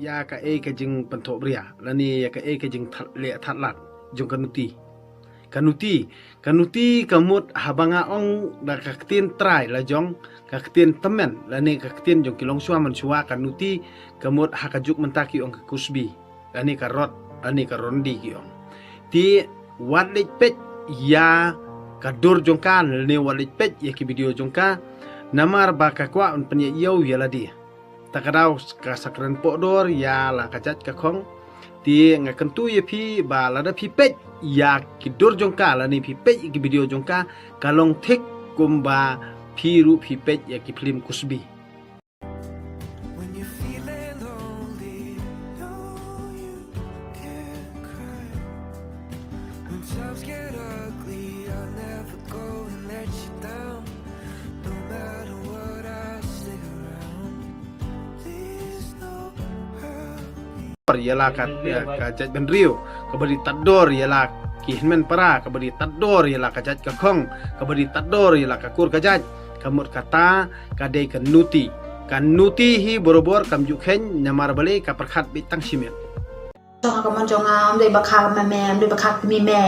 ya ka ka jeng pentok bria lani ya ka ka jeng le thatlat jong kanuti kamut habanga ong da ka tin try la jong ka tin temen lani ka tin jong kilong suam man suwa kanuti kamut hakajuk mentaki ong ka kusbi lani ka rot lani ka rondi ki ong ti wadlik pet ya kadur jongkan lani wadlik pet ya ki video jongka namar ba ka kwa un penya yau ya la dia takadau ka sakran podor ya la kajat ka khong ti ngakentu ye phi ba la da phi pet ya kidur jongka la ni phi pet ki video jongka kalong thik kumba phi ru phi pet ya ki film kusbi times get ugly, I'll never go and let you down. No matter what, I'll stick around. Please no hurry. Ialah kajat ben rio kabadi tador ialah kihmen para kabadi tador ialah kajat ka khong kabadi tador ialah kakur kajat kamut kata kadai kanuti hi borobor kamju khen nyamar bale ka perkhat bitang simet จงกำมันจงงามด้วยบักคักแม่ด้วยบักคักมีแม่